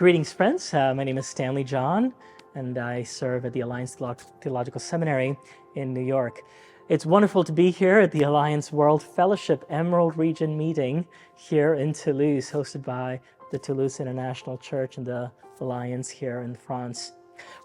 Greetings, friends. My name is Stanley John, and I serve at the Alliance Theological Seminary in New York. It's wonderful to be here at the Alliance World Fellowship Emerald Region meeting here in Toulouse, hosted by the Toulouse International Church and the Alliance here in France.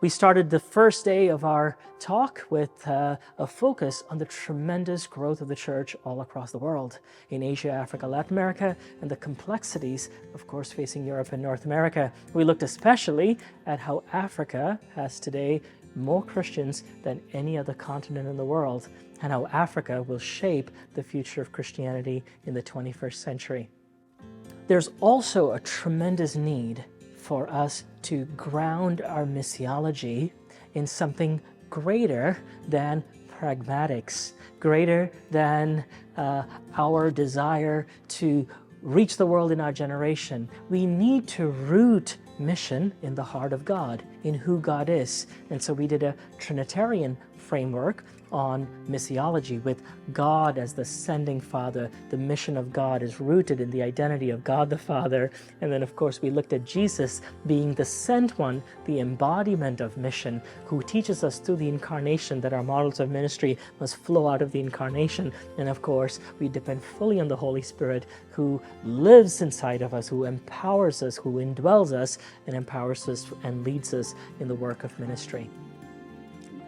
We started the first day of our talk with a focus on the tremendous growth of the church all across the world, in Asia, Africa, Latin America, and the complexities, of course, facing Europe and North America. We looked especially at how Africa has today more Christians than any other continent in the world, and how Africa will shape the future of Christianity in the 21st century. There's also a tremendous need for us to ground our missiology in something greater than pragmatics, greater than our desire to reach the world in our generation. We need to root mission in the heart of God, in who God is. And so we did a Trinitarian framework on missiology, with God as the sending Father. The mission of God is rooted in the identity of God the Father. And then, of course, we looked at Jesus being the sent one, the embodiment of mission, who teaches us through the incarnation that our models of ministry must flow out of the incarnation. And of course, we depend fully on the Holy Spirit, who lives inside of us, who empowers us, who indwells us, and empowers us and leads us in the work of ministry.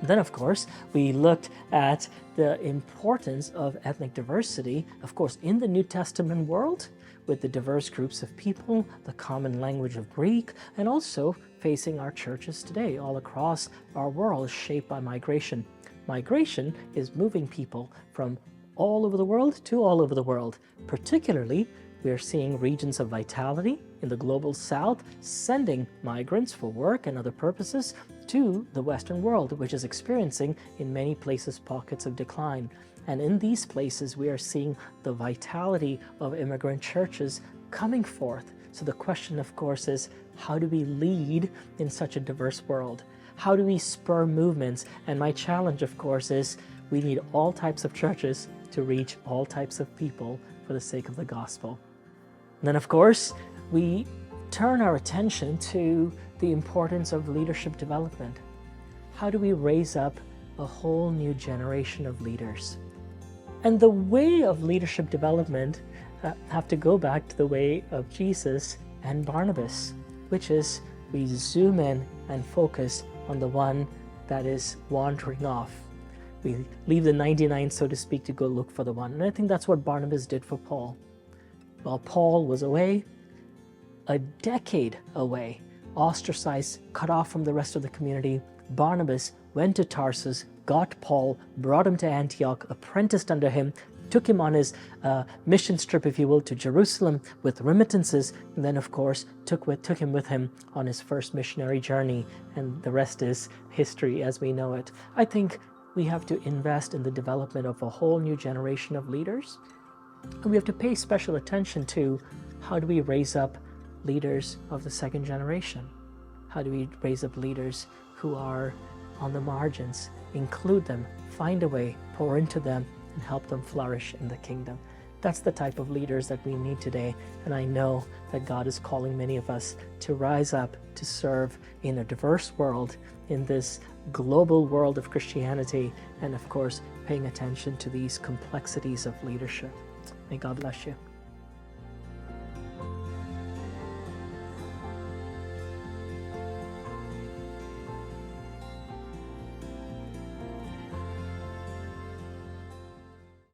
Then, of course, we looked at the importance of ethnic diversity, of course, in the New Testament world, with the diverse groups of people, the common language of Greek, and also facing our churches today all across our world, shaped by migration. Migration is moving people from all over the world to all over the world. Particularly, we are seeing regions of vitality in the global south sending migrants for work and other purposes to the Western world, which is experiencing in many places pockets of decline. And in these places, we are seeing the vitality of immigrant churches coming forth. So the question, of course, is how do we lead in such a diverse world? How do we spur movements? And my challenge, of course, is we need all types of churches to reach all types of people for the sake of the gospel. And then, of course, we turn our attention to the importance of leadership development. How do we raise up a whole new generation of leaders? And the way of leadership development have to go back to the way of Jesus and Barnabas, which is we zoom in and focus on the one that is wandering off. We leave the 99, so to speak, to go look for the one. And I think that's what Barnabas did for Paul. While Paul was away, a decade away, ostracized, cut off from the rest of the community, Barnabas went to Tarsus, got Paul, brought him to Antioch, apprenticed under him, took him on his mission trip, if you will, to Jerusalem with remittances, and then, of course, took him with him on his first missionary journey, and the rest is history as we know it. I think we have to invest in the development of a whole new generation of leaders, and we have to pay special attention to how do we raise up leaders of the second generation? How do we raise up leaders who are on the margins, include them, find a way, pour into them, and help them flourish in the kingdom? That's the type of leaders that we need today, and I know that God is calling many of us to rise up to serve in a diverse world, in this global world of Christianity, and of course, paying attention to these complexities of leadership. May God bless you.